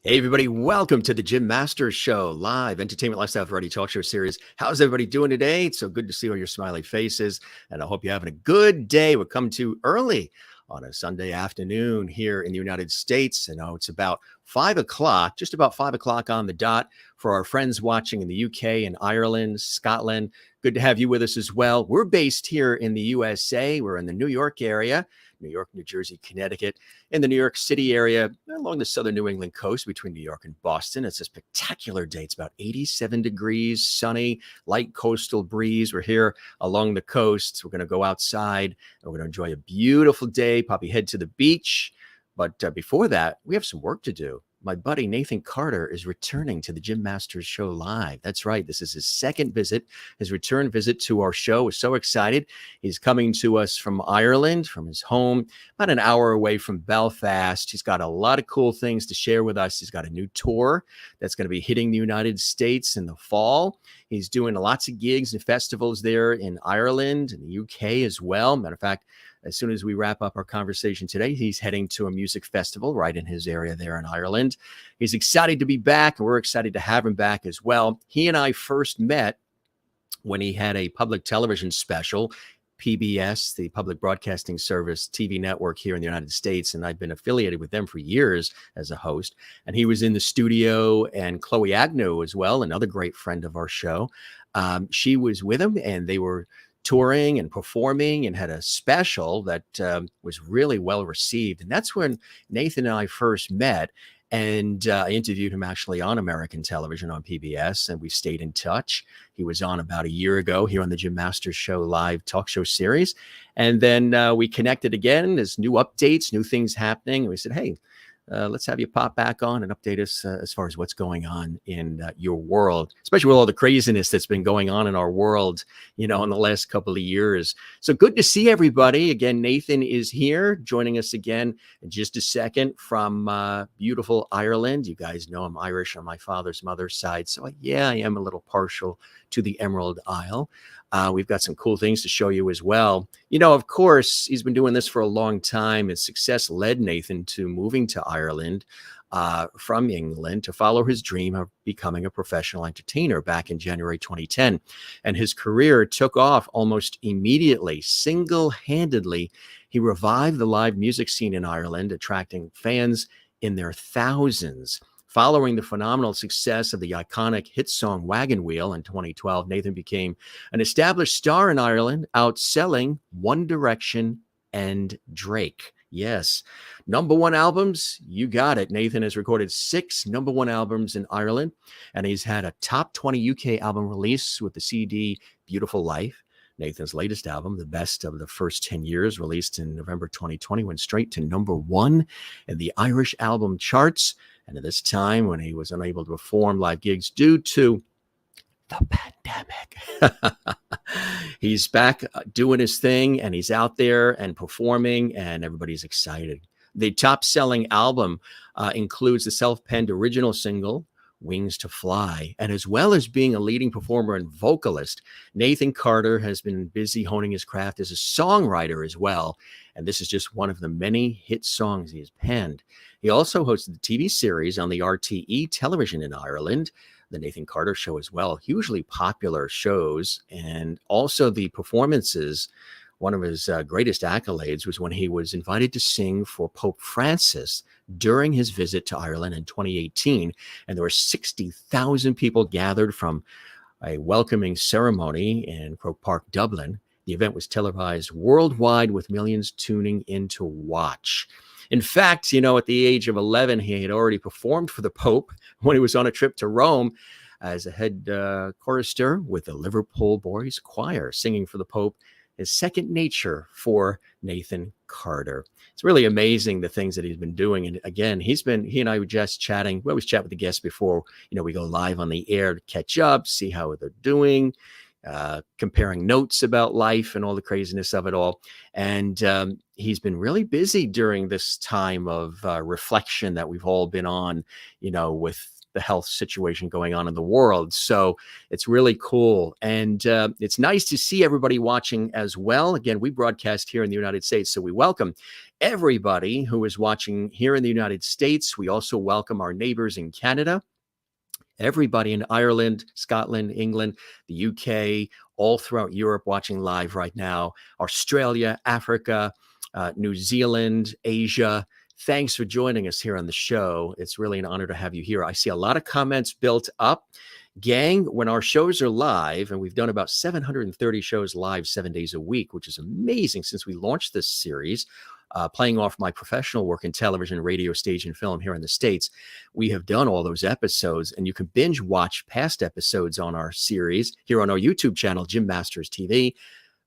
Hey, everybody, welcome to the Jim Masters Show, live entertainment lifestyle variety talk show series. How's everybody doing today? It's so good to see all your smiley faces, and I hope you're having a good day. We're coming to you early on a Sunday afternoon here in the United States. I know it's about 5 o'clock, just about 5 o'clock on the dot for our friends watching in the UK and Ireland, Scotland. Good to have you with us as well. We're based here in the USA. We're in the New York area. New York, New Jersey, Connecticut, in the New York City area, along the southern New England coast between New York and Boston. It's a spectacular day. It's about 87 degrees, sunny, light coastal breeze. We're here along the coast. We're going to go outside and we're going to enjoy a beautiful day, probably head to the beach. But before that, we have some work to do. My buddy Nathan Carter is returning to the Jim Masters Show live. That's right. This is his second visit, his return visit to our show. We're so excited. He's coming to us from Ireland, from his home, about an hour away from Belfast. He's got a lot of cool things to share with us. He's got a new tour that's going to be hitting the United States in the fall. He's doing lots of gigs and festivals there in Ireland and the UK as well. Matter of fact, as soon as we wrap up our conversation today, he's heading to a music festival right in his area there in Ireland. He's excited to be back, and we're excited to have him back as well. He and I first met when he had a public television special, PBS, the Public Broadcasting Service TV network here in the United States, and I've been affiliated with them for years as a host. And he was in the studio, and Chloe Agnew as well, another great friend of our show. She was with him, and they were touring and performing and had a special that was really well received. And that's when Nathan and I first met. And I interviewed him actually on American television on PBS, and we stayed in touch. He was on about a year ago here on the Jim Masters Show live talk show series. And then we connected again. There's new updates, new things happening. And we said, hey, let's have you pop back on and update us as far as what's going on in your world, especially with all the craziness that's been going on in our world, in the last couple of years. So good to see everybody. Again, Nathan is here joining us again in just a second from beautiful Ireland. You guys know I'm Irish on my father's mother's side. So yeah, I am a little partial to the Emerald Isle. We've got some cool things to show you as well. Of course, he's been doing this for a long time. His success led Nathan to moving to Ireland from England to follow his dream of becoming a professional entertainer back in January 2010. And his career took off almost immediately. Single-handedly, he revived the live music scene in Ireland, attracting fans in their thousands. Following the phenomenal success of the iconic hit song Wagon Wheel in 2012, Nathan became an established star in Ireland, outselling One Direction and Drake. Yes, #1 albums, you got it. Nathan has recorded 6 #1 albums in Ireland, and he's had a top 20 UK album release with the CD Beautiful Life. Nathan's latest album, The Best of the First 10 Years, released in November 2020, went straight to #1 in the Irish album charts. And at this time, when he was unable to perform live gigs due to the pandemic, he's back doing his thing, and he's out there and performing, and everybody's excited. The top-selling album includes the self-penned original single, Wings to Fly. And as well as being a leading performer and vocalist, Nathan Carter has been busy honing his craft as a songwriter as well. And this is just one of the many hit songs he has penned. He also hosted the TV series on the RTE television in Ireland, The Nathan Carter Show as well, hugely popular shows. And also the performances. One of his greatest accolades was when he was invited to sing for Pope Francis during his visit to Ireland in 2018. And there were 60,000 people gathered from a welcoming ceremony in Croke Park, Dublin. The event was televised worldwide with millions tuning in to watch. In fact, at the age of 11, he had already performed for the Pope when he was on a trip to Rome as a head chorister with the Liverpool Boys Choir, singing for the Pope is second nature for Nathan Carter. It's really amazing the things that he's been doing. And again, he and I were just chatting. We always chat with the guests before, we go live on the air to catch up, see how they're doing, comparing notes about life and all the craziness of it all. And he's been really busy during this time of reflection that we've all been on, with the health situation going on in the world. So it's really cool. And it's nice to see everybody watching as well. Again, we broadcast here in the United States, so we welcome everybody who is watching here in the United States. We also welcome our neighbors in Canada, everybody in Ireland, Scotland, England, the UK, all throughout Europe watching live right now, Australia, Africa, New Zealand, Asia. Thanks for joining us here on the show. It's really an honor to have you here. I see a lot of comments built up. Gang, when our shows are live, and we've done about 730 shows live 7 days a week, which is amazing since we launched this series, playing off my professional work in television, radio, stage, and film here in the States. We have done all those episodes, and you can binge watch past episodes on our series here on our YouTube channel, Jim Masters TV.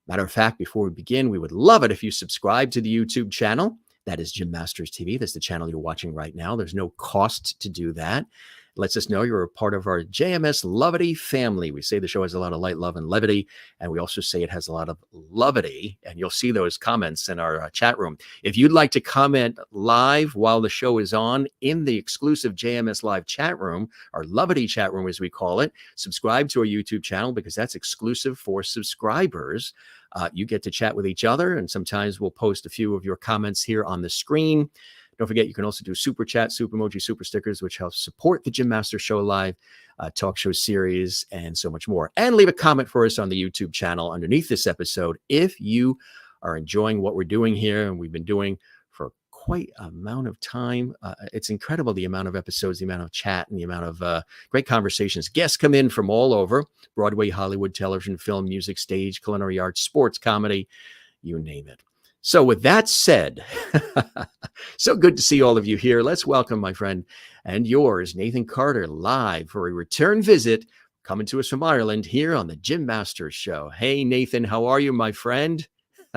Matter of fact, before we begin, we would love it if you subscribe to the YouTube channel. That is Jim Masters TV. That's the channel you're watching right now. There's no cost to do that. It lets us know you're a part of our JMS Levity family. We say the show has a lot of light, love, and levity, and we also say it has a lot of levity, and you'll see those comments in our chat room. If you'd like to comment live while the show is on in the exclusive JMS Live chat room, our Levity chat room as we call it, subscribe to our YouTube channel because that's exclusive for subscribers. You get to chat with each other, and sometimes we'll post a few of your comments here on the screen. Don't forget, you can also do super chat, super emoji, super stickers, which helps support the Jim Masters Show Live talk show series, and so much more. And leave a comment for us on the YouTube channel underneath this episode if you are enjoying what we're doing here, and we've been doing for quite an amount of time. It's incredible the amount of episodes, the amount of chat, and the amount of great conversations. Guests come in from all over: Broadway, Hollywood, television, film, music, stage, culinary arts, sports, comedy, you name it. So with that said, so good to see all of you here. Let's welcome my friend and yours, Nathan Carter, live for a return visit, coming to us from Ireland here on the Jim Masters Show. Hey, Nathan, how are you, my friend?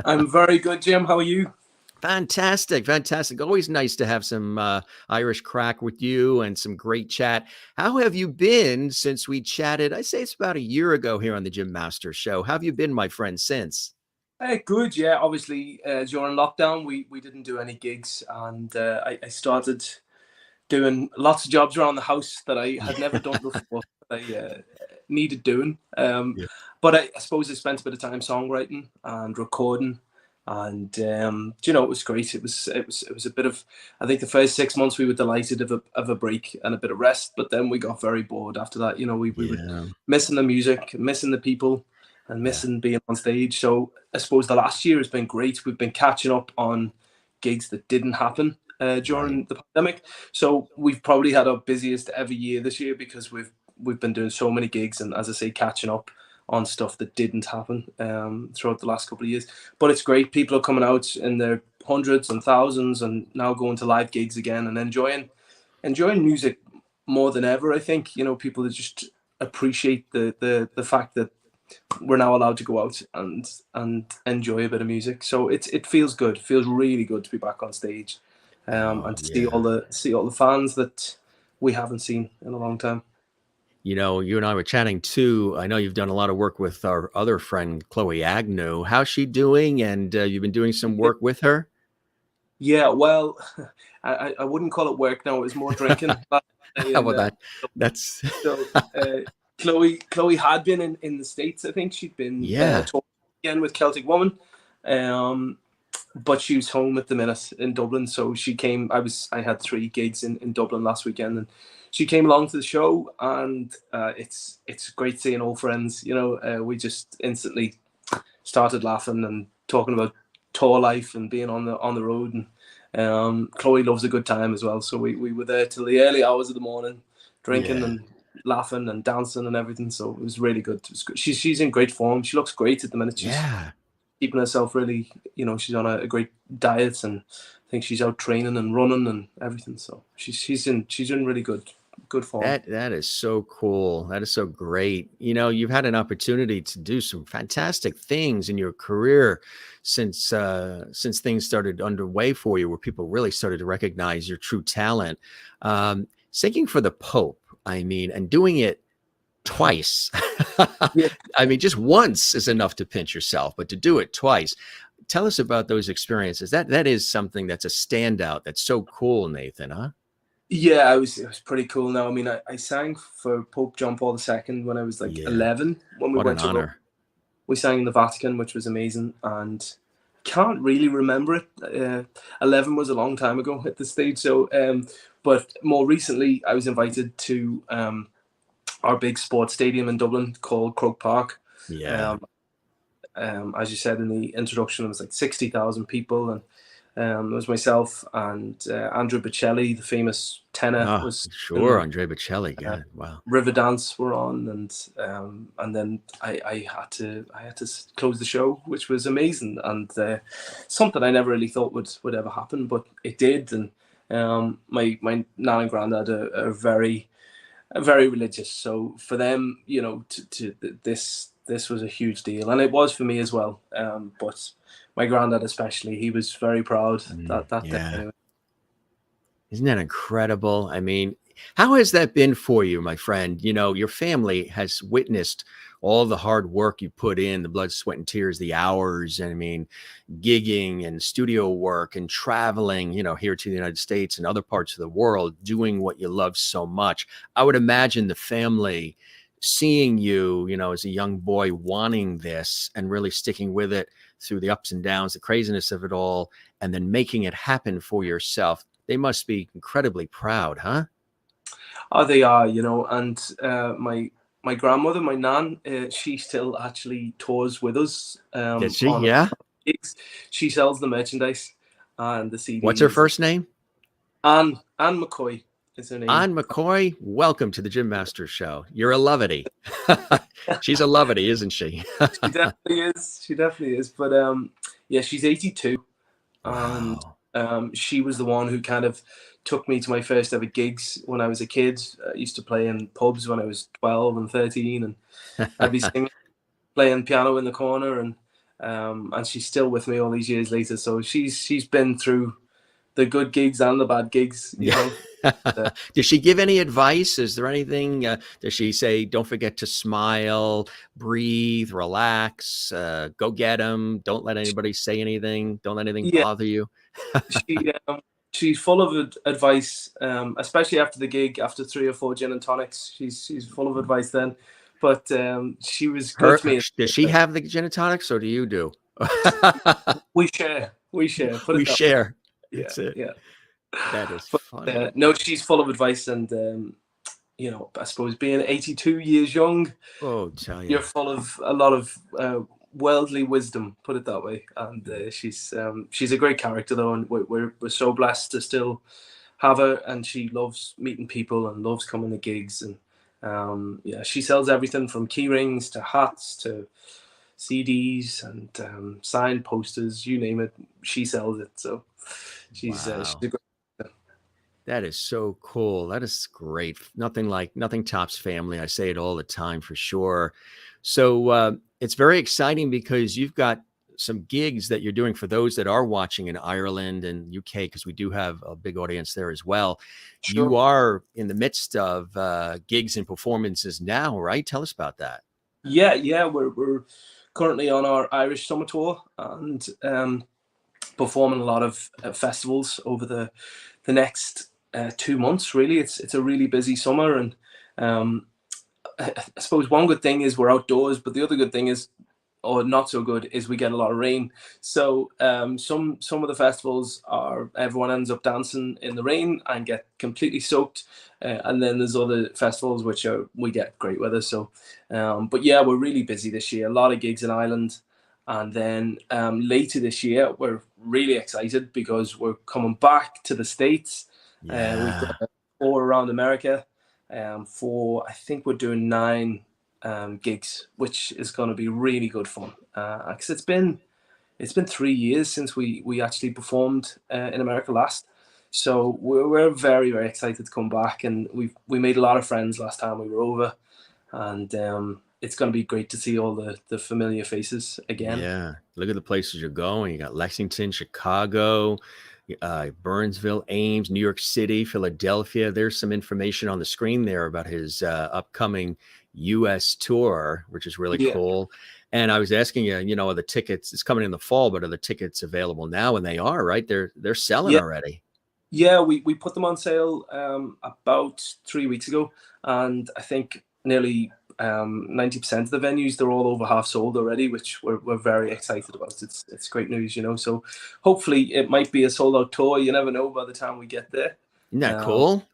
I'm very good, Jim. How are you? Fantastic, fantastic. Always nice to have some Irish crack with you and some great chat. How have you been since we chatted? I say it's about a year ago here on the Jim Masters Show. How have you been, my friend, since? Good, yeah. Obviously, during lockdown, we didn't do any gigs, and I started doing lots of jobs around the house that I had never done before. I needed doing. But I suppose I spent a bit of time songwriting and recording. And it was great. It was a bit of, I think the first 6 months we were delighted of a break and a bit of rest, but then we got very bored after that. We were missing the music, missing the people, and missing being on stage. So I suppose the last year has been great. We've been catching up on gigs that didn't happen during the pandemic. So we've probably had our busiest ever year this year because we've been doing so many gigs, and as I say, catching up on stuff that didn't happen throughout the last couple of years. But it's great. People are coming out in their hundreds and thousands and now going to live gigs again and enjoying music more than ever. I think, people just appreciate the fact that we're now allowed to go out and enjoy a bit of music. So it feels good. It feels really good to be back on stage and to see all the fans that we haven't seen in a long time. You and I were chatting too. I know you've done a lot of work with our other friend, Chloe Agnew. How's she doing? And you've been doing some work with her? Yeah, well, I wouldn't call it work now. It was more drinking. That's... So Chloe had been in the States. I think she'd been touring again with Celtic Woman. But she was home at the minute in Dublin. So she came. I had 3 gigs in Dublin last weekend, and she came along to the show, and it's great seeing old friends. We just instantly started laughing and talking about tour life and being on the road. And Chloe loves a good time as well, so we were there till the early hours of the morning, drinking and laughing and dancing and everything. So it was really good. It was good. She's in great form. She looks great at the minute. She's keeping herself really. She's on a great diet, and I think she's out training and running and everything. So she's in really good form. That is so cool. That is so great. You've had an opportunity to do some fantastic things in your career since things started underway for you, where people really started to recognize your true talent. Singing for the Pope, and doing it twice. Just once is enough to pinch yourself, but to do it twice. Tell us about those experiences. That is something that's a standout. That's so cool, Nathan, huh? Yeah, it was pretty cool. Now, I mean, I sang for Pope John Paul II when I was like Yeah, 11 when we what an went to Rome. honor. We sang in the Vatican, which was amazing, and can't really remember it. 11 was a long time ago at this stage. So, but more recently, I was invited to our big sports stadium in Dublin called Croke Park. Yeah. Um, as you said in the introduction, it was like 60,000 people, and it was myself and Andrew Bocelli, the famous tenor, Oh, was sure. in, Andre Bocelli. God, wow. Riverdance were on, and then I had to close the show, which was amazing, and something I never really thought would ever happen, but it did. And my nan and granddad are very religious, so for them, you know, to this was a huge deal, and it was for me as well. But my granddad especially, he was very proud that day. Yeah. Anyway. Isn't that incredible? I mean, how has that been for you, my friend? You know, your family has witnessed all the hard work you put in, the blood, sweat, and tears, the hours, and I mean, gigging and studio work and traveling, you know, here to the United States and other parts of the world, doing what you love so much. I would imagine the family seeing you, you know, as a young boy wanting this and really sticking with it through the ups and downs, the craziness of it all, and then making it happen for yourself. They must be incredibly proud, huh? Oh, they are, you know, and my grandmother, my nan, she still actually tours with us Did she? on Yeah. gigs. She sells the merchandise and the What's her CDs. first name? Anne McCoy is her name. Anne McCoy. Welcome to the Jim Masters Show. You're a lovety. She's a lovety, isn't she? She definitely is. She definitely is. But yeah, she's 82, Wow. and she was the one who kind of took me to my first ever gigs when I was a kid. I used to play in pubs when I was 12 and 13, and I'd be singing, playing piano in the corner, and she's still with me all these years later. So she's been through the good gigs and the bad gigs, you know. Does she give any advice? Is there anything? Does she say, don't forget to smile, breathe, relax, go get them, don't let anybody say anything, don't let anything Yeah, bother you? she she's full of advice, especially after the gig, after 3 or 4 gin and tonics. She's full of advice then. But she was good to me. Does she have the gin and tonics, or do you do? We share. Put We it that way. share. Yeah, That's it. yeah. That is But funny. no, she's full of advice, and you know, I suppose being 82 years young, Oh, tell you're you. full of a lot of worldly wisdom. Put it that way. And she's a great character though, and we're so blessed to still have her. And she loves meeting people and loves coming to gigs. And yeah, she sells everything from key rings to hats to CDs and signed posters, you name it, she sells it. So she's Wow. she's a great. That is so cool. That is great. Nothing tops family. I say it all the time for sure. So it's very exciting because you've got some gigs that you're doing for those that are watching in Ireland and UK, because we do have a big audience there as well. Sure. You are in the midst of gigs and performances now, right? Tell us about that. Yeah, we're currently on our Irish summer tour and performing a lot of festivals over the next 2 months. Really, it's a really busy summer, and I suppose one good thing is we're outdoors, but the other good thing is, or not so good, is we get a lot of rain. So some of the festivals are everyone ends up dancing in the rain and get completely soaked, and then there's other festivals which we get great weather. So, but yeah, we're really busy this year. A lot of gigs in Ireland, and then later this year we're really excited because we're coming back to the States. Yeah. We've got 4 around America. I think we're doing 9 gigs, which is going to be really good fun. Because it's been 3 years since we actually performed in America last, so we're very, very excited to come back, and we made a lot of friends last time we were over, and it's going to be great to see all the familiar faces again. Yeah, look at the places you're going. You got Lexington, Chicago, Burnsville, Ames, New York City, Philadelphia. There's some information on the screen there about his upcoming U.S. tour, which is really cool. And I was asking you, you know, are the tickets, it's coming in the fall, but are the tickets available now? And they are, right? They're selling already. Yeah, we put them on sale about 3 weeks ago, and I think nearly 90% of the venues, they're all over half sold already, which we're very excited about. It's great news, you know. So hopefully it might be a sold out tour. You never know by the time we get there. Isn't that Um, cool?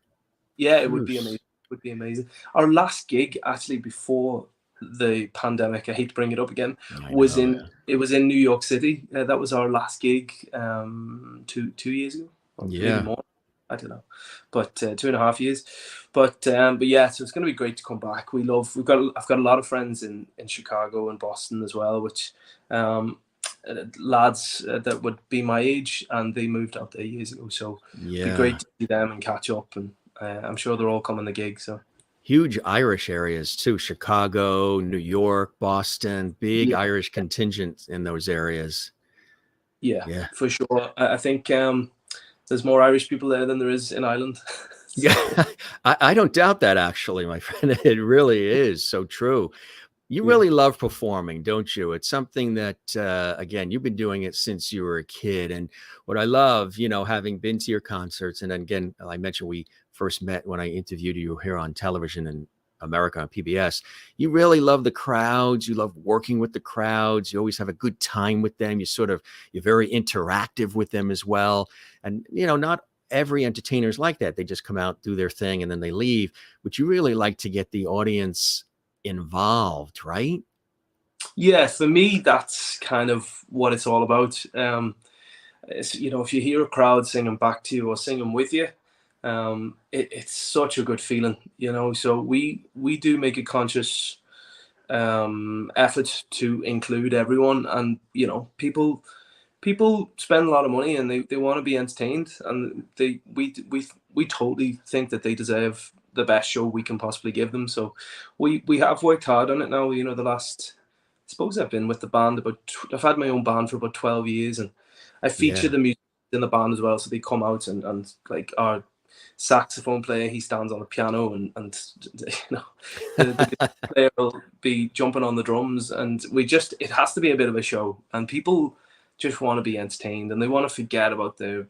yeah, it would be Whoosh. amazing. It would be amazing. Our last gig actually before the pandemic, I hate to bring it up again, I was know. in it was in New York City. That was our last gig 2 years ago, or maybe Yeah. more. I don't know, but 2.5 years. But yeah, so it's going to be great to come back. I've got a lot of friends in Chicago and Boston as well, which lads that would be my age, and they moved out there years ago. So it'd be Yeah. great to see them and catch up, and I'm sure they're all coming to gigs. So Huge Irish areas too. Chicago, New York, Boston, big yeah, Irish contingent in those areas. yeah, Yeah. for sure. I think there's more Irish people there than there is in Ireland. Yeah. So I don't doubt that actually, my friend. It really is so true. You yeah, really love performing, don't you? It's something that, again, you've been doing it since you were a kid. And what I love, having been to your concerts, and then again, I mentioned we first met when I interviewed you here on television in America on PBS. You really love the crowds. You love working with the crowds. You always have a good time with them. You're very interactive with them as well. And, not every entertainer is like that. They just come out, do their thing, and then they leave. But you really like to get the audience involved, right? yeah. For me, that's kind of what it's all about. If you hear a crowd singing back to you or singing with you, it's such a good feeling, you know. So we do make a conscious effort to include everyone, and people spend a lot of money and they want to be entertained, and we totally think that they deserve the best show we can possibly give them. So we have worked hard on it now. The last, I suppose I've been with the band I've had my own band for about 12 years, and I feature Yeah. the music in the band as well. So they come out, and like our saxophone player, he stands on the piano, and the guitar player will be jumping on the drums, and it has to be a bit of a show, and people just want to be entertained, and they want to forget about their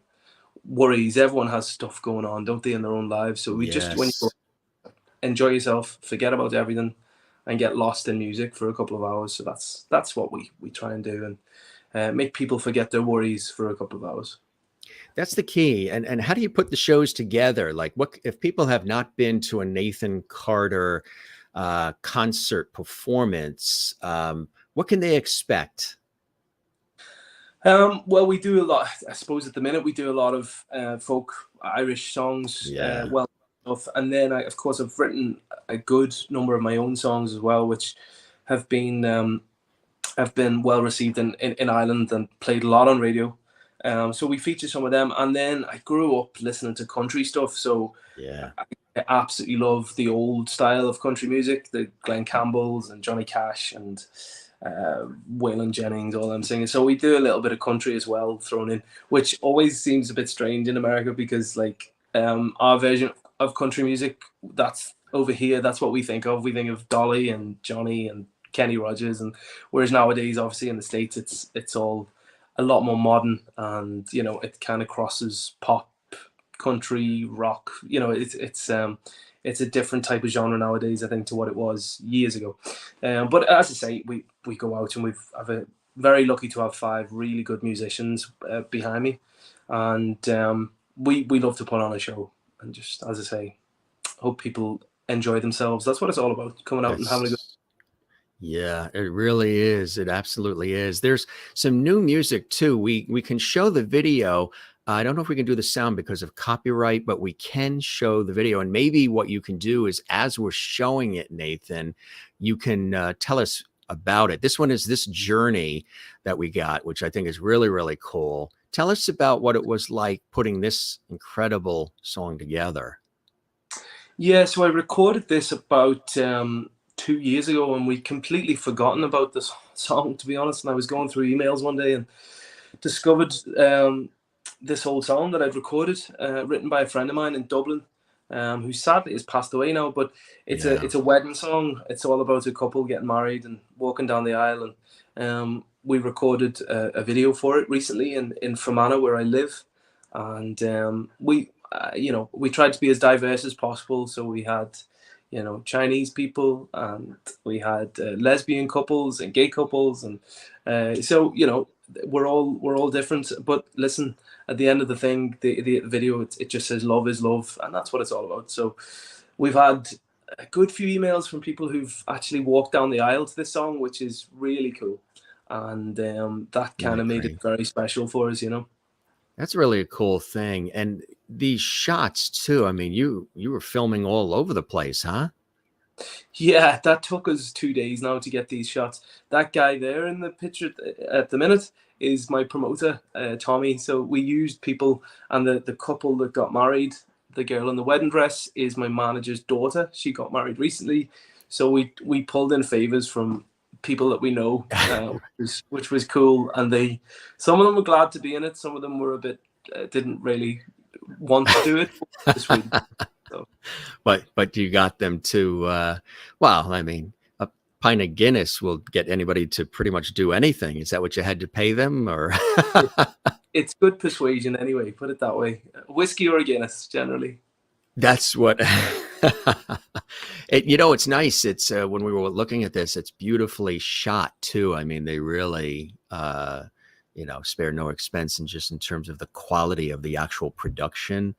worries. Everyone has stuff going on, don't they, in their own lives? So when you go, Yes. enjoy yourself, forget about everything, and get lost in music for a couple of hours. So that's what we try and do, and make people forget their worries for a couple of hours. That's the key. And how do you put the shows together? Like, what if people have not been to a Nathan Carter concert performance? What can they expect? Well, we do a lot. I suppose at the minute we do a lot of folk Irish songs, Yeah. well enough, and then of course I've written a good number of my own songs as well, which have been well received in Ireland and played a lot on radio. So we feature some of them, and then I grew up listening to country stuff, so Yeah. I absolutely love the old style of country music, the Glen Campbells and Johnny Cash and Waylon Jennings, all them singing. So we do a little bit of country as well thrown in, which always seems a bit strange in America, because like our version of country music, that's over here, that's what we think of. We think of Dolly and Johnny and Kenny Rogers, and whereas nowadays, obviously in the States, it's all a lot more modern, and it kind of crosses pop, country, rock. It's a different type of genre nowadays, I think, to what it was years ago. But as I say, we go out, and very lucky to have 5 really good musicians behind me, and we love to put on a show, and just, as I say, hope people enjoy themselves. That's what it's all about, coming out and having a good. That's Yeah, it really is. It absolutely is. There's some new music too. We can show the video. I don't know if we can do the sound because of copyright, but we can show the video. And maybe what you can do is, as we're showing it, Nathan, you can tell us about it. This one is this journey that we got, which I think is really, really cool. Tell us about what it was like putting this incredible song together. Yeah, so I recorded this about 2 years ago, and we'd completely forgotten about this song, to be honest. And I was going through emails one day and discovered this old song that I'd recorded, written by a friend of mine in Dublin, who sadly has passed away now. But Yeah. it's a wedding song. It's all about a couple getting married and walking down the aisle. And we recorded a video for it recently in Fermanagh, where I live. and we we tried to be as diverse as possible. So we had Chinese people, and we had lesbian couples and gay couples, and so we're all different. But listen, at the end of the thing, the video, it just says love is love, and that's what it's all about. So we've had a good few emails from people who've actually walked down the aisle to this song, which is really cool, and that kind of made it very special for us. That's really a cool thing. And these shots too. I mean, you were filming all over the place, huh? Yeah, that took us 2 days now to get these shots. That guy there in the picture at the minute is my promoter, Tommy. So we used people, and the couple that got married, the girl in the wedding dress, is my manager's daughter. She got married recently. So we pulled in favors from people that we know, which was cool. And some of them were glad to be in it. Some of them were a bit didn't really want to do it. So. But you got them to well, I mean, a pint of Guinness will get anybody to pretty much do anything. Is that what you had to pay them, or? It's good persuasion anyway, put it that way. Whiskey or a Guinness generally. That's what it's nice. It's when we were looking at this, it's beautifully shot too. I mean, they really spare no expense in terms of the quality of the actual production.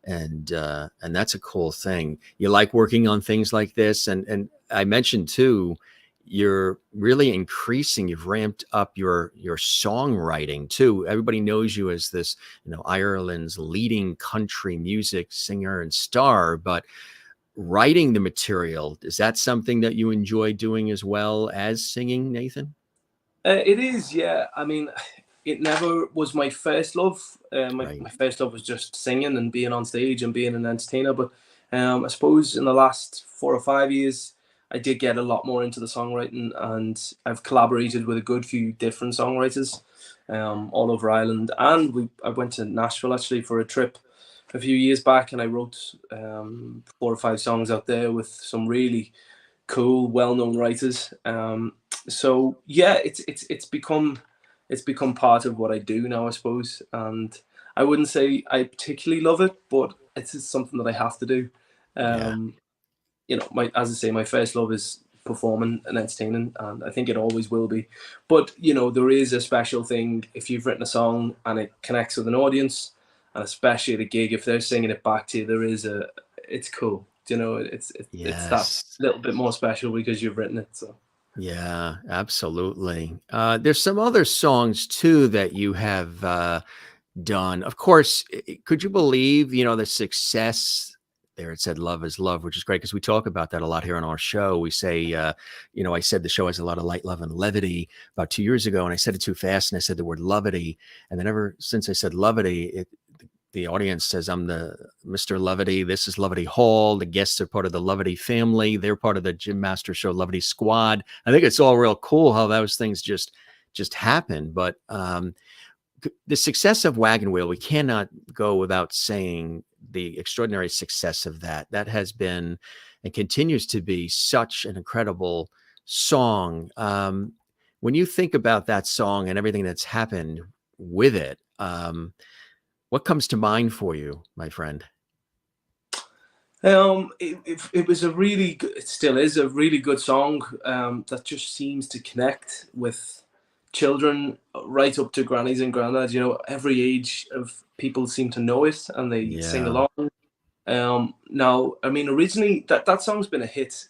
And that's a cool thing. You like working on things like this. And I mentioned too, you're really increasing, you've ramped up your songwriting too. Everybody knows you as this, Ireland's leading country music singer and star, but writing the material, is that something that you enjoy doing as well as singing, Nathan? It is, yeah. I mean, it never was my first love. My first love was just singing and being on stage and being an entertainer. But I suppose in the last 4 or 5 years, I did get a lot more into the songwriting, and I've collaborated with a good few different songwriters all over Ireland. And I went to Nashville actually for a trip a few years back, and I wrote 4 or 5 songs out there with some really cool, well-known writers. So yeah, it's become part of what I do now, I suppose. And I wouldn't say I particularly love it, but it's just something that I have to do. As I say, my first love is performing and entertaining, and I think it always will be. But there is a special thing if you've written a song and it connects with an audience, and especially at a gig, if they're singing it back to you, it's cool. It's that little bit more special because you've written it. So. Yeah, absolutely. There's some other songs too that you have done. Of course, could you believe, the success there? It said love is love, which is great because we talk about that a lot here on our show. We say, I said the show has a lot of light, love, and levity about 2 years ago, and I said it too fast, and I said the word levity. And then ever since I said levity, the audience says I'm the Mr. Levity. This is Levity Hall. The guests are part of the Levity family. They're part of the Jim Master Show Levity Squad. I think it's all real cool how those things just happen. But the success of Wagon Wheel, we cannot go without saying the extraordinary success of that. That has been and continues to be such an incredible song. When you think about that song and everything that's happened with it, what comes to mind for you, my friend? It was a really good, it still is a really good song that just seems to connect with children right up to grannies and granddads. Every age of people seem to know it, and they sing along. Now, I mean, originally that song's been a hit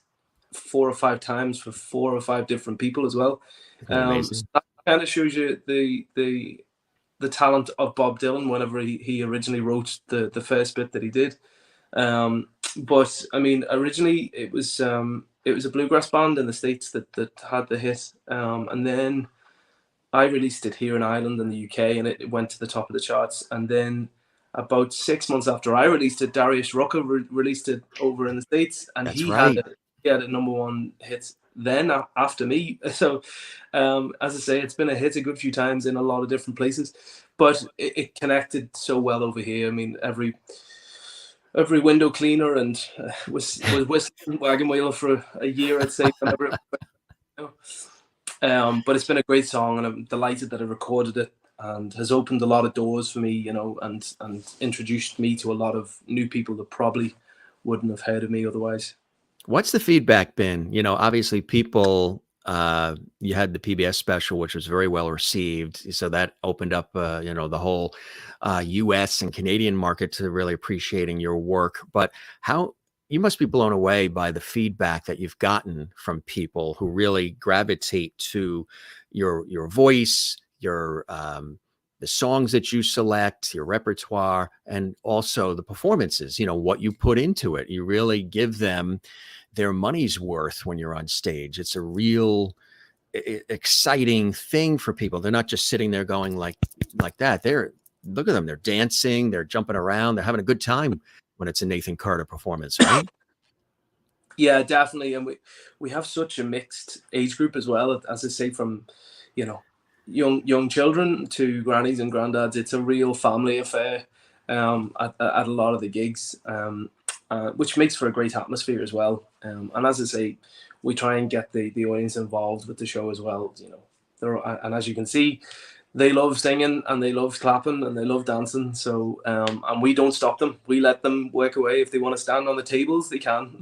4 or 5 times for 4 or 5 different people as well. So that kind of shows you the talent of Bob Dylan whenever he originally wrote the first bit that he did. But I mean, originally it was a bluegrass band in the States that had the hit, and then I released it here in Ireland and the UK, and it went to the top of the charts. And then about 6 months after I released it, Darius Rucker released it over in the States, and he had a number 1 hit then after me. So as I say, it's been a hit a good few times in a lot of different places, but it connected so well over here. I mean, every window cleaner and was whistling Wagon Wheel for a year, I'd say. But it's been a great song, and I'm delighted that I recorded it and has opened a lot of doors for me, you know, and introduced me to a lot of new people that probably wouldn't have heard of me otherwise. What's the feedback been? You know, obviously people, you had the PBS special, which was very well received. So that opened up, you know, the whole US and Canadian market to really appreciating your work. But how, you must be blown away by the feedback that you've gotten from people who really gravitate to your voice, your the songs that you select, your repertoire, and also the performances, you know, what you put into it. You really give them their money's worth when you're on stage. It's a real exciting thing for people. They're not just sitting there going like that. They're, look at them. They're dancing, they're jumping around, they're having a good time when it's a Nathan Carter performance, right? Yeah, definitely. And we have such a mixed age group as well, as I say, from, you know, young children to grannies and granddads. It's a real family affair at a lot of the gigs, which makes for a great atmosphere as well. And as I say, we try and get the audience involved with the show as well. You know, and as you can see, they love singing and they love clapping and they love dancing. So, and we don't stop them. We let them work away. If they want to stand on the tables, they can.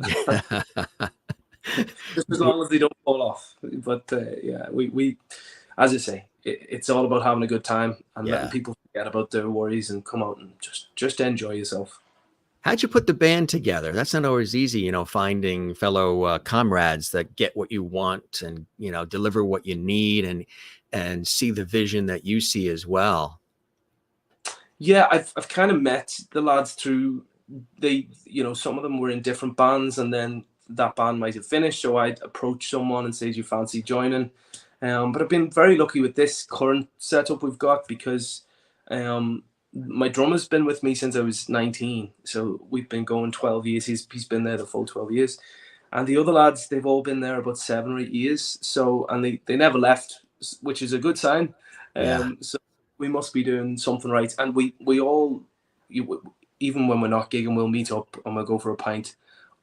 Just as long as they don't fall off. But yeah, we, as I say, it's all about having a good time and letting people forget about their worries and come out and just enjoy yourself. How'd you put the band together? That's not always easy, you know, finding fellow comrades that get what you want and, you know, deliver what you need and see the vision that you see as well. Yeah, I've kind of met the lads through, you know, some of them were in different bands and then that band might have finished. So I'd approach someone and say, do you fancy joining? But I've been very lucky with this current setup we've got because my drummer's been with me since I was 19. So we've been going 12 years. He's been there the full 12 years. And the other lads, they've all been there about 7 or 8 years. So, and they never left, which is a good sign. So we must be doing something right. And we all, even when we're not gigging, we'll meet up and we'll go for a pint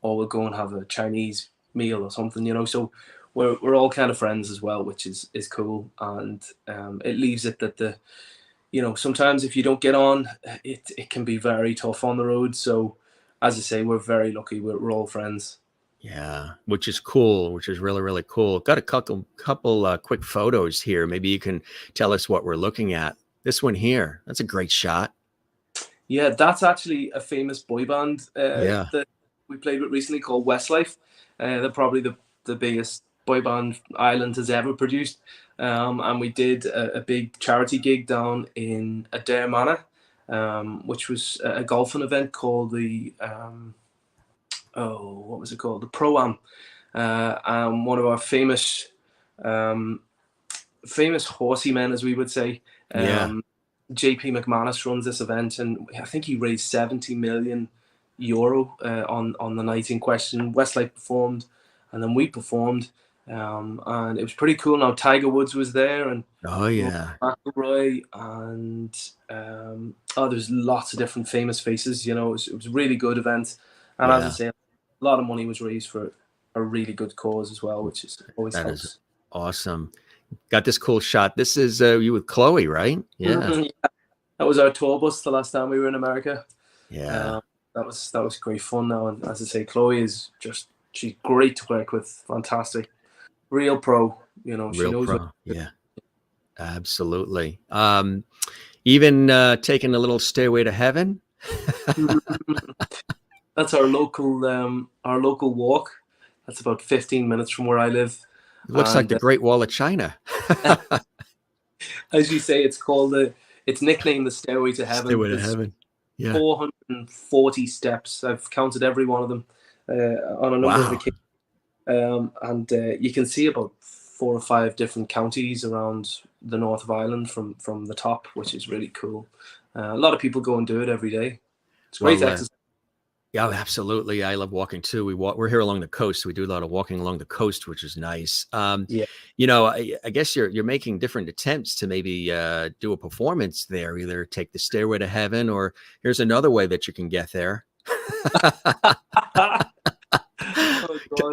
or we'll go and have a Chinese meal or something, you know. So we're all kind of friends as well, which is cool. And it leaves it that you know, sometimes if you don't get on, it can be very tough on the road. So as I say, we're very lucky. We're all friends. Yeah, which is cool, which is really, really cool. Got a couple quick photos here. Maybe you can tell us what we're looking at. This one here, that's a great shot. Yeah, that's actually a famous boy band that we played with recently called Westlife. They're probably the biggest boy band Ireland has ever produced. And we did a big charity gig down in Adair Manor, which was a golfing event called the what was it called? The Pro-Am. And one of our famous horsey men, as we would say, JP McManus runs this event, and I think he raised €70 million on the night in question. Westlife performed, and then we performed. And it was pretty cool. Now Tiger Woods was there, and McIlroy, and there's lots of different famous faces. You know, it was a really good event, and as I say, a lot of money was raised for a really good cause as well, which is always helps. Is awesome. Got this cool shot. This is you with Chloe, right? Yeah. That was our tour bus the last time we were in America. Yeah, that was great fun. Now, and as I say, Chloe is she's great to work with. Fantastic. Real pro, you know. She knows pro. Yeah, absolutely. Even taking a little stairway to heaven. That's our local walk. That's about 15 minutes from where I live. It looks like the Great Wall of China. As you say, it's nicknamed the Stairway to Heaven. Stairway to Heaven. Yeah. 440 steps. I've counted every one of them on a number of occasions. And you can see about 4 or 5 different counties around the north of Ireland from the top, which is really cool. A lot of people go and do it every day. It's great exercise. Yeah, absolutely. I love walking too. We're here along the coast. We do a lot of walking along the coast, which is nice. You know, I guess you're making different attempts to maybe do a performance there. Either take the Stairway to Heaven, or here's another way that you can get there.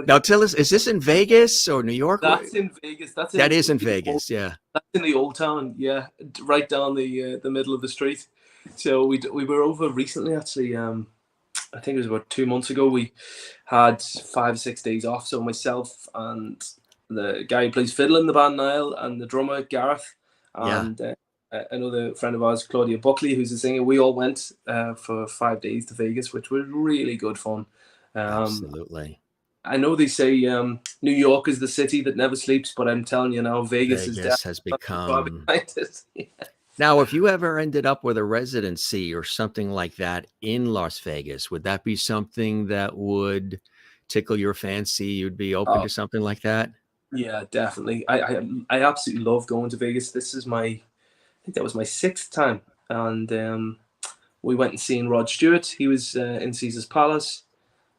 Now tell us, is this in Vegas or New York? That's in Vegas. That is in Vegas. Yeah. That's in the old town, yeah, right down the middle of the street. So we were over recently, actually. I think it was about 2 months ago. We had 5 or 6 days off. So myself and the guy who plays fiddle in the band, Niall, and the drummer, Gareth, Yeah, and another friend of ours, Claudia Buckley, who's a singer. We all went for 5 days to Vegas, which was really good fun. absolutely. I know they say New York is the city that never sleeps, but I'm telling you now, Vegas is Vegas has definitely become. behind it. Yeah. Now, if you ever ended up with a residency or something like that in Las Vegas, would that be something that would tickle your fancy? You'd be open Oh, to something like that? yeah, definitely. I absolutely love going to Vegas. This is I think that was my sixth time, and we went and seen Rod Stewart. He was in Caesar's Palace.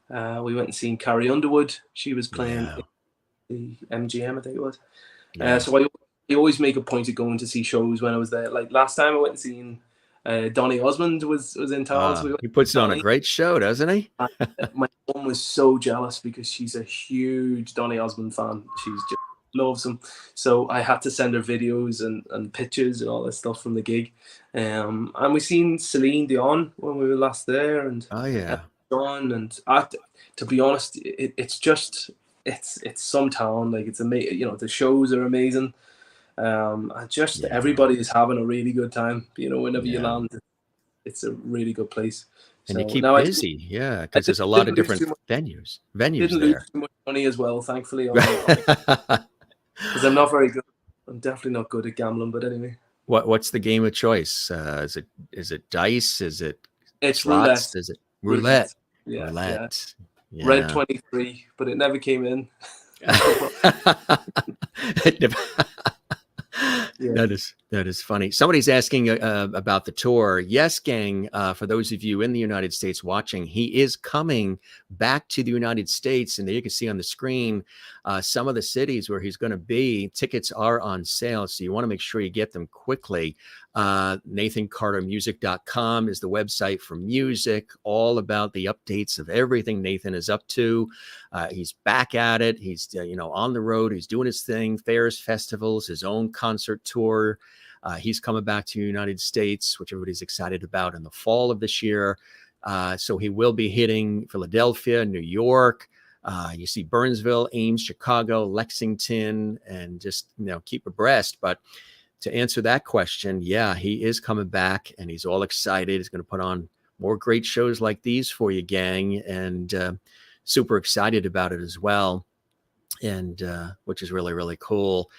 We went and seen Carrie Underwood. She was playing Yeah, the MGM, I think it was. yeah. So I always make a point of going to see shows when I was there. Like last time I went and seen Donny Osmond was in town. So we went He puts to on a Donny. great show, doesn't he? My mum was so jealous because she's a huge Donny Osmond fan. She's just loves him. So I had to send her videos and pictures and all this stuff from the gig. And we seen Celine Dion when we were last there, and Oh yeah, John. And to be honest, it's just it's some town. Like it's amazing. You know, the shows are amazing. And just yeah, everybody is having a really good time. You know, whenever you yeah. land, it's a really good place. And you So keep now busy, yeah, I because there's a lot of didn't lose different too much. venues Didn't lose there. too much money as well, thankfully, on because I'm not very good. I'm definitely not good at gambling. But anyway, What's the game of choice? Is it dice? Is it it's slots? roulette. Is it roulette? Roulette. Yeah, yeah. Roulette. Red Yeah. 23, but it never came in. Yeah. That is funny. Somebody's asking about the tour. Yes, gang. For those of you in the United States watching, he is coming back to the United States, and there you can see on the screen some of the cities where he's going to be. Tickets are on sale, so you want to make sure you get them quickly. NathanCarterMusic.com is the website for music, all about the updates of everything Nathan is up to. He's back at it. He's on the road. He's doing his thing, fairs, festivals, his own concert tour. He's coming back to the United States, which everybody's excited about in the fall of this year. So he will be hitting Philadelphia, New York. You see Burnsville, Ames, Chicago, Lexington, and just keep abreast. But to answer that question, yeah, he is coming back, and he's all excited. He's going to put on more great shows like these for you, gang, and super excited about it as well, and which is really, really cool.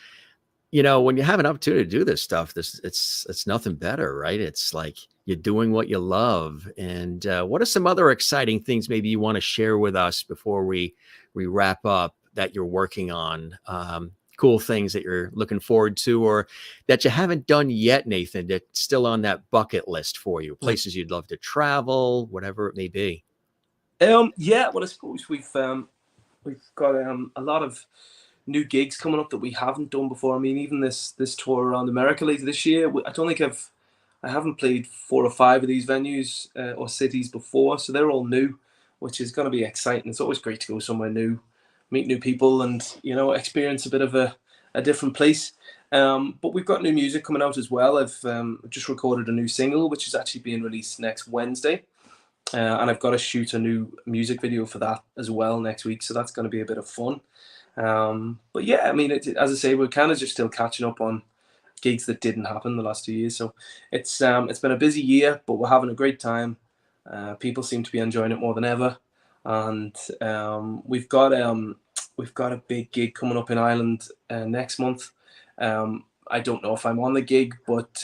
When you have an opportunity to do this stuff, it's nothing better, right? It's like you're doing what you love. And what are some other exciting things maybe you want to share with us before we wrap up that you're working on? Cool things that you're looking forward to, or that you haven't done yet, Nathan, that's still on that bucket list for you, places you'd love to travel, whatever it may be. Yeah, well, I suppose we've got a lot of new gigs coming up that we haven't done before. I mean, even this tour around America later this year, I don't think I haven't played 4 or 5 of these venues or cities before, so they're all new, which is going to be exciting. It's always great to go somewhere new, meet new people, and experience a bit of a different place. But we've got new music coming out as well. I've just recorded a new single, which is actually being released next Wednesday. And I've got to shoot a new music video for that as well next week. So that's going to be a bit of fun. But yeah, I mean, as I say, we're kind of just still catching up on gigs that didn't happen the last 2 years. So it's been a busy year, but we're having a great time. People seem to be enjoying it more than ever. And we've got a big gig coming up in Ireland next month. I don't know if I'm on the gig, but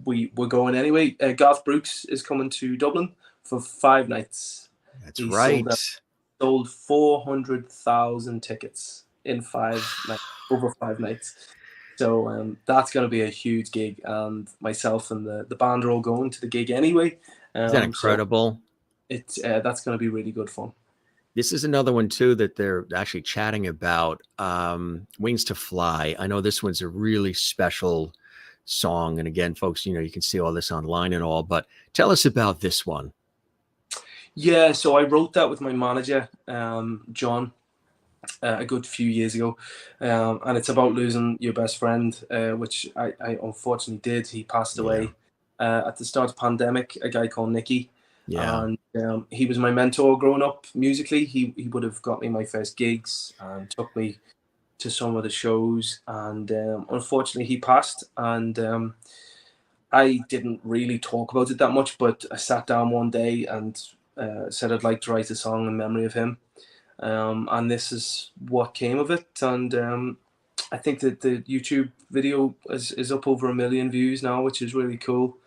we're going anyway. Garth Brooks is coming to Dublin for 5 nights. That's right. Sold 400,000 tickets in 5 nights, over 5 nights. So that's going to be a huge gig, and myself and the band are all going to the gig anyway. Is that incredible? So that's going to be really good fun. This is another one too that they're actually chatting about. Wings to Fly. I know this one's a really special song, and again, folks, you can see all this online and all. But tell us about this one. Yeah, so I wrote that with my manager, John, a good few years ago, and it's about losing your best friend, which I unfortunately did. He passed Yeah. away at the start of the pandemic. A guy called Nicky, Yeah. and he was my mentor growing up musically. He would have got me my first gigs and took me to some of the shows, and unfortunately he passed. And I didn't really talk about it that much, but I sat down one day and said I'd like to write a song in memory of him. And this is what came of it. And I think that the YouTube video is up over 1 million views now, which is really cool.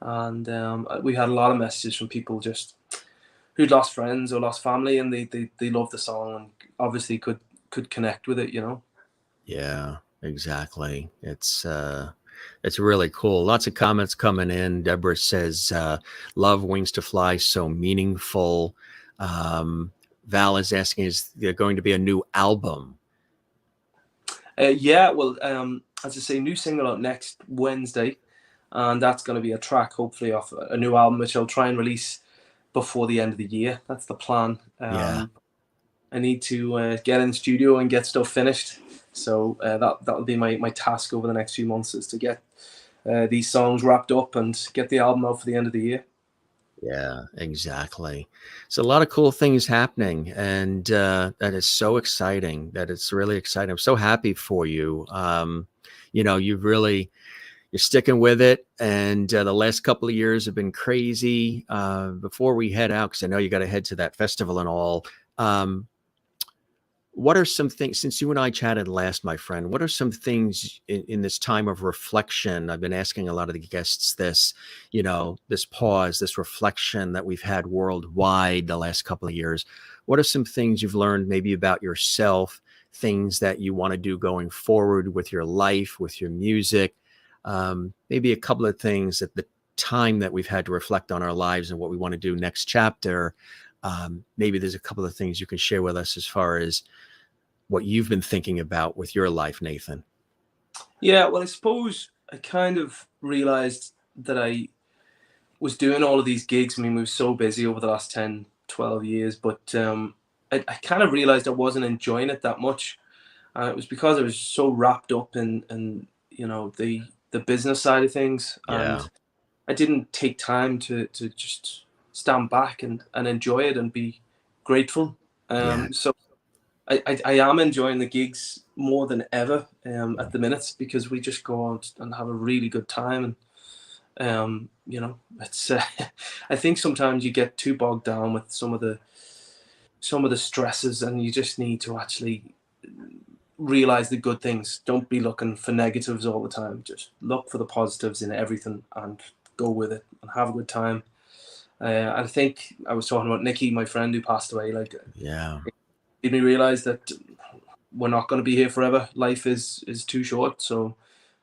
And we had a lot of messages from people just who'd lost friends or lost family, and they loved the song and obviously could connect with it, you know. Yeah, exactly. It's really cool. Lots of comments coming in. Deborah says, love Wings to Fly, so meaningful. Val is asking, is there going to be a new album? Yeah, well, as I say, new single out next Wednesday, and that's going to be a track, hopefully, off a new album, which I'll try and release before the end of the year. That's the plan. Yeah. I need to get in the studio and get stuff finished. So that'll be my task over the next few months, is to get these songs wrapped up and get the album out for the end of the year. Yeah, exactly. So a lot of cool things happening, and that is so exciting. That it's really exciting. I'm so happy for you. You know, you're sticking with it, and the last couple of years have been crazy. Before we head out, because I know you got to head to that festival and all. What are some things, since you and I chatted last, my friend, what are some things in this time of reflection? I've been asking a lot of the guests this, you know, this pause, this reflection that we've had worldwide the last couple of years. What are some things you've learned maybe about yourself, things that you want to do going forward with your life, with your music? Maybe a couple of things at the time that we've had to reflect on our lives and what we want to do next chapter. Maybe there's a couple of things you can share with us as far as what you've been thinking about with your life, Nathan. Yeah, well, I suppose I kind of realized that I was doing all of these gigs. I mean, we were so busy over the last 10, 12 years, but I kind of realized I wasn't enjoying it that much. And it was because I was so wrapped up in you know, the business side of things. Yeah. And I didn't take time to just stand back and enjoy it and be grateful. Yeah. So I am enjoying the gigs more than ever at the minute, because we just go out and have a really good time. And you know, it's I think sometimes you get too bogged down with some of the stresses, and you just need to actually realize the good things. Don't be looking for negatives all the time. Just look for the positives in everything and go with it and have a good time. I think I was talking about Nicky, my friend who passed away. Like, Yeah. it made me realize that we're not going to be here forever. Life is too short. So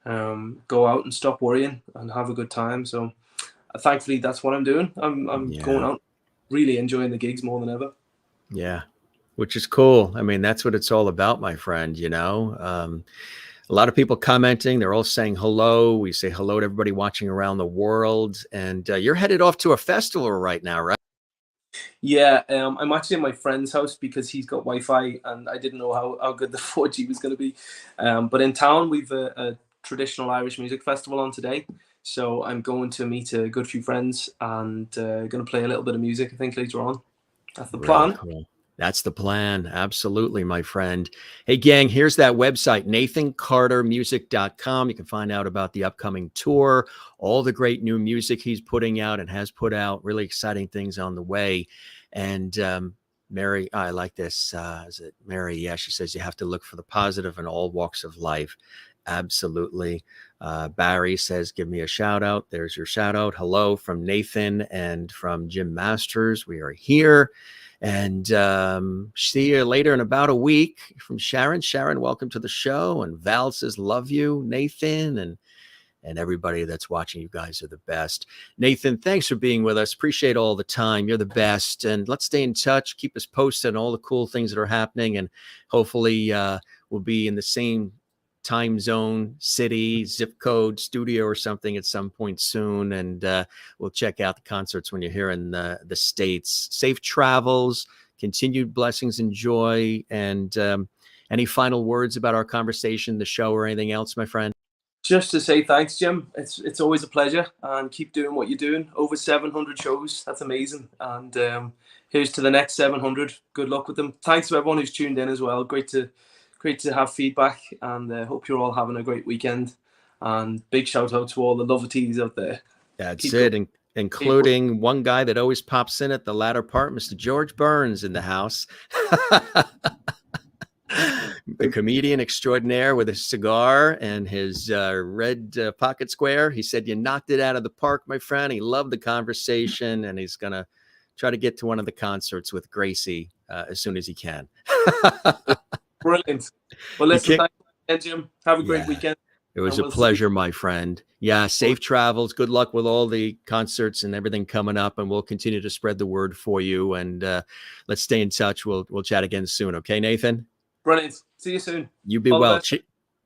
go out and stop worrying and have a good time. So thankfully, that's what I'm doing. I'm going out, really enjoying the gigs more than ever. Yeah. Which is cool. I mean, that's what it's all about, my friend, you know. A lot of people commenting. They're all saying hello. We say hello to everybody watching around the world. And you're headed off to a festival right now, right? Yeah, I'm actually in my friend's house because he's got Wi-Fi, and I didn't know how good the 4G was going to be. But in town, we've a traditional Irish music festival on today. So I'm going to meet a good few friends and going to play a little bit of music, I think, later on. That's the Really plan. cool. That's the plan. Absolutely, my friend. Hey, gang, here's that website, nathancartermusic.com. You can find out about the upcoming tour, all the great new music he's putting out and has put out, really exciting things on the way. And Mary, I like this. Is it Mary? Yeah, she says you have to look for the positive in all walks of life. Absolutely. Barry says, give me a shout out. There's your shout out. Hello from Nathan and from Jim Masters. We are here. And see you later in about a week. From Sharon. Sharon, welcome to the show. And Val says, love you, Nathan. And everybody that's watching, you guys are the best. Nathan, thanks for being with us. Appreciate all the time. You're the best. And let's stay in touch. Keep us posted on all the cool things that are happening. And hopefully we'll be in the same time zone, city, zip code, studio or something at some point soon. And we'll check out the concerts when you're here in the States. Safe travels. continued blessings and joy. And any final words about our conversation, the show, or anything else, my friend? Just to say thanks, Jim. It's always a pleasure, and keep doing what you're doing. Over 700 shows. That's amazing. And here's to the next 700. Good luck with them. Thanks to everyone who's tuned in as well. Great to have feedback, and hope you're all having a great weekend. And big shout out to all the lovaties out there. That's it. Including one guy that always pops in at the latter part, Mr. George Burns in the house. The comedian extraordinaire with a cigar and his red pocket square. He said, "You knocked it out of the park, my friend." He loved the conversation, and he's going to try to get to one of the concerts with Gracie as soon as he can. Brilliant. Well, listen, thanks again, Jim. Have a great weekend. It was a pleasure, my friend. Yeah, safe travels. Good luck with all the concerts and everything coming up, and we'll continue to spread the word for you. And let's stay in touch. We'll chat again soon. Okay, Nathan? Brilliant. See you soon. You be well.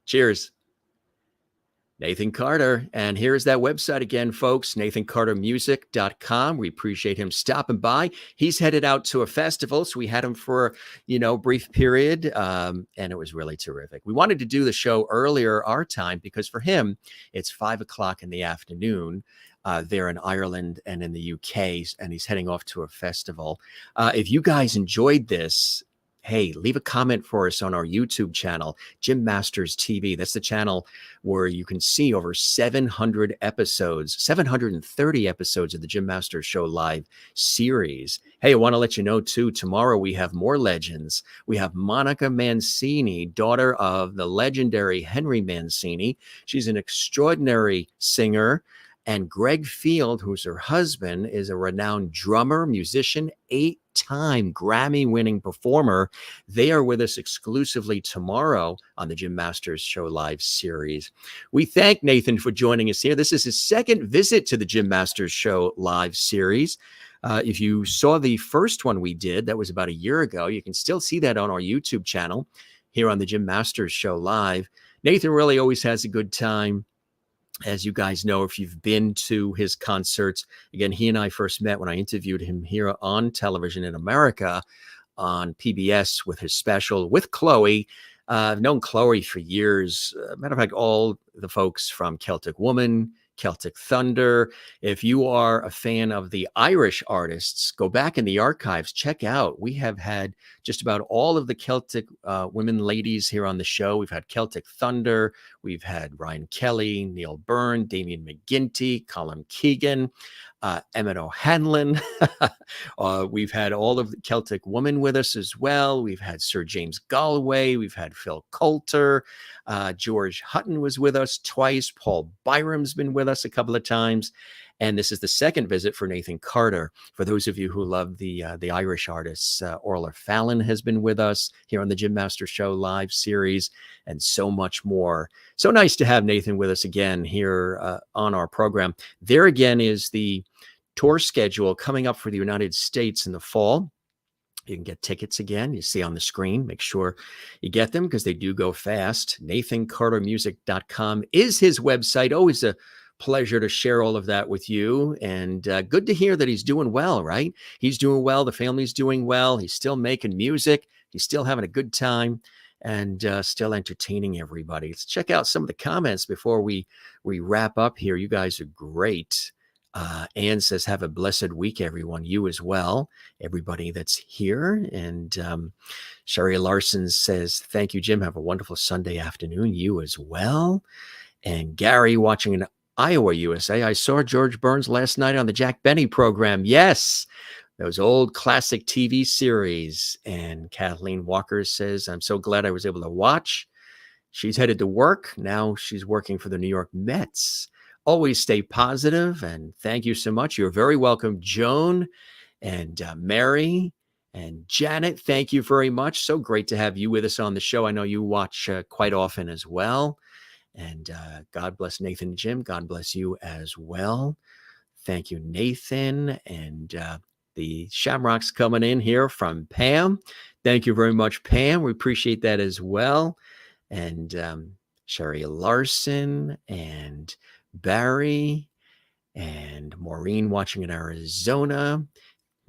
Cheers. Nathan Carter. And here's that website again, folks, nathancartermusic.com. We appreciate him stopping by. He's headed out to a festival, so we had him for, a brief period, and it was really terrific. We wanted to do the show earlier our time because for him, it's 5 o'clock in the afternoon. There in Ireland and in the UK, and he's heading off to a festival. If you guys enjoyed this, hey, leave a comment for us on our YouTube channel, Jim Masters TV. That's the channel where you can see over 700 episodes, 730 episodes of the Jim Masters Show live series. Hey, I want to let you know, too, tomorrow we have more legends. We have Monica Mancini, daughter of the legendary Henry Mancini. She's an extraordinary singer. And Greg Field, who's her husband, is a renowned drummer, musician, 8-time Grammy-winning performer. They are with us exclusively tomorrow on the Jim Masters Show Live series. We thank Nathan for joining us here. This is his second visit to the Jim Masters Show Live series. If you saw the first one we did, that was about a year ago, you can still see that on our YouTube channel here on the Jim Masters Show Live. Nathan really always has a good time. As you guys know, if you've been to his concerts, again, he and I first met when I interviewed him here on television in America on PBS with his special with Chloe. I've known Chloe for years. Matter of fact, all the folks from Celtic Woman, Celtic Thunder. If you are a fan of the Irish artists, go back in the archives, check out. We have had just about all of the Celtic women ladies here on the show. We've had Celtic Thunder. We've had Ryan Kelly, Neil Byrne, Damien McGinty, Colin Keegan, Emmett O'Hanlon. We've had all of the Celtic Woman with us as well. We've had Sir James Galway. We've had Phil Coulter. George Hutton was with us twice. Paul Byram's been with us a couple of times. And this is the second visit for Nathan Carter. For those of you who love the Irish artists, Orla Fallon has been with us here on the Jim Masters Show Live series, and so much more. So nice to have Nathan with us again here on our program. There again is the tour schedule coming up for the United States in the fall. You can get tickets again. You see on the screen. Make sure you get them because they do go fast. NathanCartermusic.com is his website. Always a pleasure to share all of that with you. And good to hear that he's doing well, right? He's doing well. The family's doing well. He's still making music. He's still having a good time and still entertaining everybody. Let's check out some of the comments before we wrap up here. You guys are great. Anne says, have a blessed week, everyone. You as well, everybody that's here. And Sherry Larson says, thank you, Jim. Have a wonderful Sunday afternoon. You as well. And Gary watching in Iowa, USA. I saw George Burns last night on the Jack Benny program. Yes, those old classic TV series. And Kathleen Walker says, I'm so glad I was able to watch. She's headed to work. Now she's working for the New York Mets. Always stay positive, and thank you so much. You're very welcome, Joan and Mary and Janet. Thank you very much. So great to have you with us on the show. I know you watch quite often as well. And God bless Nathan and Jim. God bless you as well. Thank you, Nathan. And the Shamrocks coming in here from Pam. Thank you very much, Pam. We appreciate that as well. And Sherry Larson and Barry and Maureen watching in Arizona.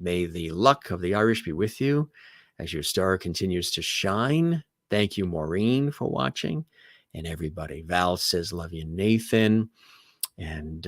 May the luck of the Irish be with you as your star continues to shine. Thank you, Maureen, for watching, and everybody. Val says, love you, Nathan. And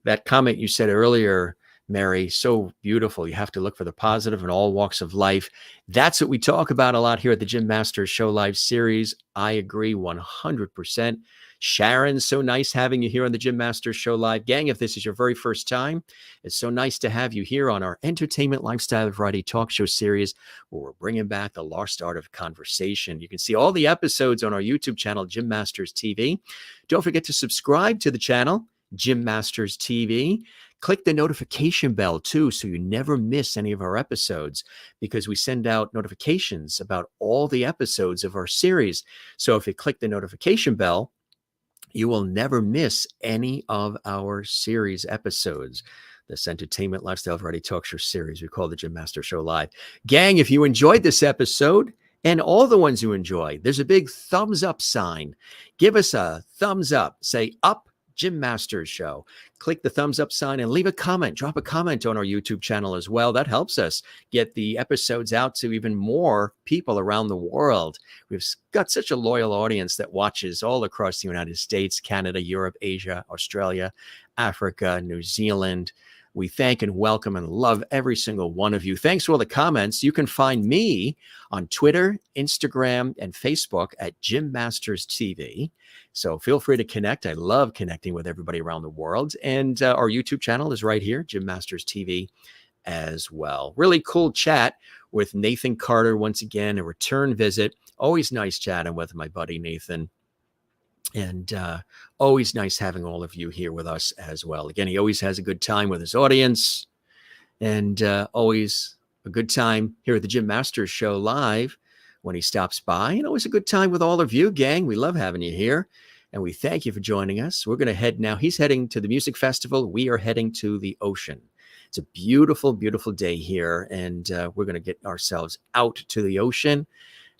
that comment you said earlier, Mary, so beautiful. You have to look for the positive in all walks of life. That's what we talk about a lot here at the Jim Masters Show Live series. I agree 100%. Sharon, so nice having you here on the Jim Masters Show Live. Gang, if this is your very first time, it's so nice to have you here on our entertainment, lifestyle, variety talk show series, where we're bringing back the lost art of conversation. You can see all the episodes on our YouTube channel, Jim Masters TV. Don't forget to subscribe to the channel, Jim Masters TV. Click the notification bell too, so you never miss any of our episodes, because we send out notifications about all the episodes of our series. So if you click the notification bell, you will never miss any of our series episodes. This entertainment, lifestyle, variety talk show series we call the Jim Masters Show Live. Gang, if you enjoyed this episode, and all the ones you enjoy, there's a big thumbs up sign. Give us a thumbs up. Say up, Jim Masters Show. Click the thumbs up sign and leave a comment. Drop a comment on our YouTube channel as well. That helps us get the episodes out to even more people around the world. We've got such a loyal audience that watches all across the United States, Canada, Europe, Asia, Australia, Africa, New Zealand. We thank and welcome and love every single one of you. Thanks for all the comments. You can find me on Twitter, Instagram, and Facebook at Jim Masters TV. So feel free to connect. I love connecting with everybody around the world. And our YouTube channel is right here, Jim Masters TV as well. Really cool chat with Nathan Carter once again, a return visit. Always nice chatting with my buddy Nathan. And always nice having all of you here with us as well. Again, he always has a good time with his audience, and always a good time here at the Jim Masters Show Live when he stops by, and always a good time with all of you, gang. We love having you here, and we thank you for joining us. We're going to head now. He's heading to the music festival. We are heading to the ocean. It's a beautiful, beautiful day here, and we're going to get ourselves out to the ocean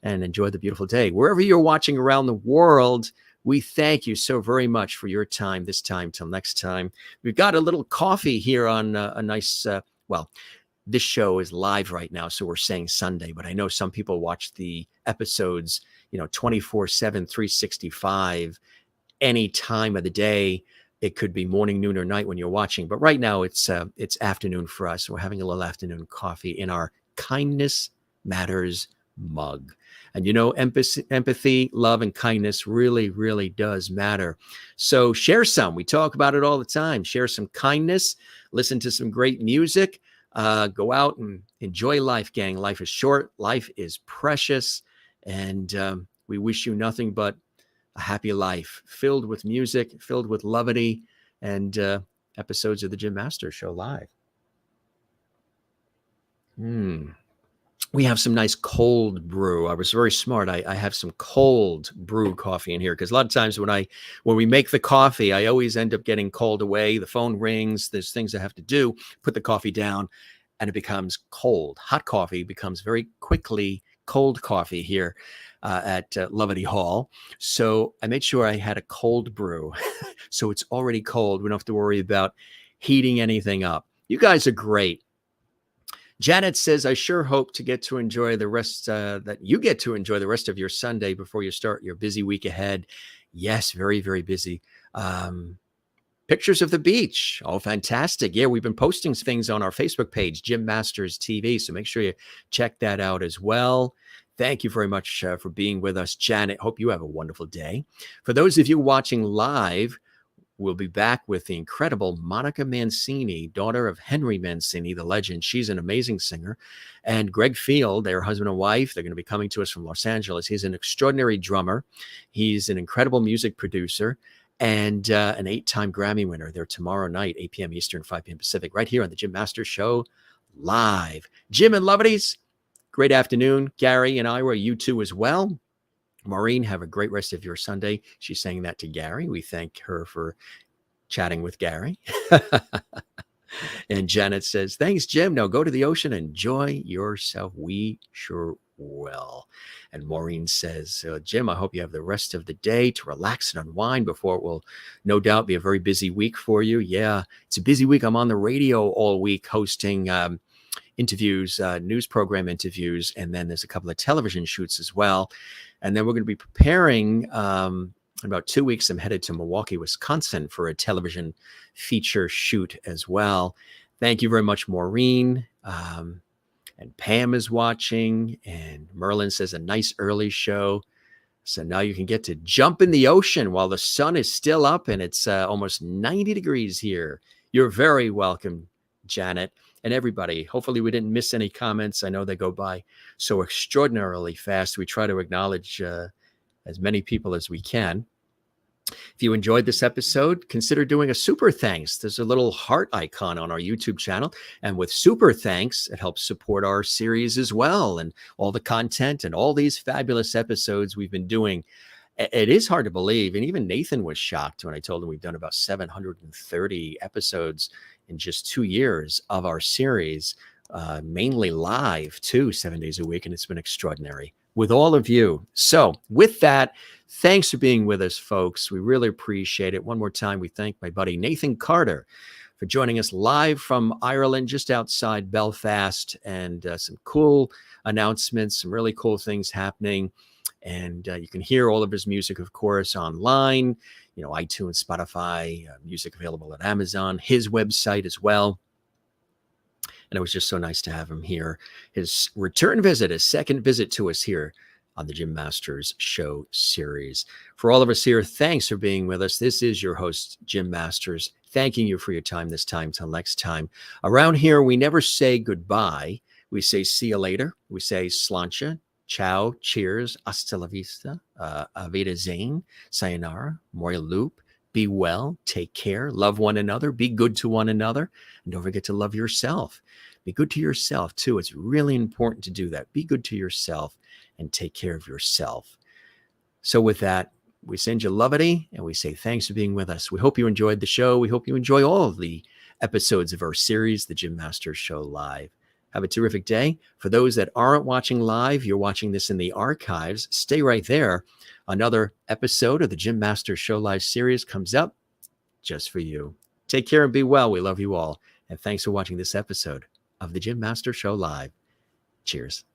and enjoy the beautiful day. Wherever you're watching around the world, we thank you so very much for your time this time. Till next time. We've got a little coffee here on a nice, well, this show is live right now, so we're saying Sunday, but I know some people watch the episodes, 24/7, 365, any time of the day. It could be morning, noon, or night when you're watching, but right now it's afternoon for us. We're having a little afternoon coffee in our Kindness Matters mug. And empathy, love, and kindness really, really does matter. So share some. We talk about it all the time. Share some kindness. Listen to some great music. Go out and enjoy life, gang. Life is short. Life is precious. And we wish you nothing but a happy life filled with music, filled with levity, and episodes of the Jim Masters Show Live. We have some nice cold brew. I was very smart. I have some cold brew coffee in here, because a lot of times when we make the coffee, I always end up getting called away. The phone rings. There's things I have to do. Put the coffee down, and it becomes cold. Hot coffee becomes very quickly cold coffee here at Levity Hall. So I made sure I had a cold brew, so it's already cold. We don't have to worry about heating anything up. You guys are great. Janet says, I sure hope to get to enjoy the rest, that you get to enjoy the rest of your Sunday before you start your busy week ahead. Yes, very, very busy. Pictures of the beach. Oh, fantastic. Yeah, we've been posting things on our Facebook page, Jim Masters TV. So make sure you check that out as well. Thank you very much for being with us, Janet. Hope you have a wonderful day. For those of you watching live, we'll be back with the incredible Monica Mancini, daughter of Henry Mancini, the legend. She's an amazing singer. And Greg Field, their husband and wife, they're going to be coming to us from Los Angeles. He's an extraordinary drummer. He's an incredible music producer and an 8-time Grammy winner. They're tomorrow night, 8 p.m. Eastern, 5 p.m. Pacific, right here on the Jim Masters Show Live. Jim and Lovelies, great afternoon. Gary and Ira, you too as well. Maureen, have a great rest of your Sunday. She's saying that to Gary. We thank her for chatting with Gary. And Janet says, thanks, Jim. Now go to the ocean. Enjoy yourself. We sure will. And Maureen says, Jim, I hope you have the rest of the day to relax and unwind before it will no doubt be a very busy week for you. Yeah, it's a busy week. I'm on the radio all week hosting interviews, news program interviews, and then there's a couple of television shoots as well. And then we're going to be preparing, in about 2 weeks, I'm headed to Milwaukee, Wisconsin for a television feature shoot as well. Thank you very much, Maureen. And Pam is watching, and Merlin says a nice early show. So now you can get to jump in the ocean while the sun is still up and it's almost 90 degrees here. You're very welcome, Janet, and everybody. Hopefully we didn't miss any comments. I know they go by so extraordinarily fast. We try to acknowledge as many people as we can. If you enjoyed this episode, consider doing a super thanks. There's a little heart icon on our YouTube channel. And with super thanks, it helps support our series as well, and all the content and all these fabulous episodes we've been doing. It is hard to believe. And even Nathan was shocked when I told him we've done about 730 episodes in just 2 years of our series, mainly live too, 7 days a week. And it's been extraordinary with all of you. So with that, thanks for being with us, folks. We really appreciate it. One more time, we thank my buddy Nathan Carter for joining us live from Ireland, just outside Belfast, and some cool announcements, some really cool things happening. And you can hear all of his music, of course, online, iTunes, Spotify, music available at Amazon, his website as well. And it was just so nice to have him here. His return visit, his second visit to us here on the Jim Masters Show series. For all of us here, thanks for being with us. This is your host, Jim Masters, thanking you for your time this time. Till next time. Around here, we never say goodbye. We say see you later. We say sláinte, ciao, cheers, hasta la vista, avida zane, sayonara, moya loop. Be well, take care, love one another, be good to one another, and don't forget to love yourself. Be good to yourself, too. It's really important to do that. Be good to yourself and take care of yourself. So with that, we send you lovity, and we say thanks for being with us. We hope you enjoyed the show. We hope you enjoy all of the episodes of our series, The Jim Masters Show Live. Have a terrific day. For those that aren't watching live, you're watching this in the archives. Stay right there. Another episode of the Jim Masters Show Live series comes up just for you. Take care and be well. We love you all. And thanks for watching this episode of the Jim Masters Show Live. Cheers.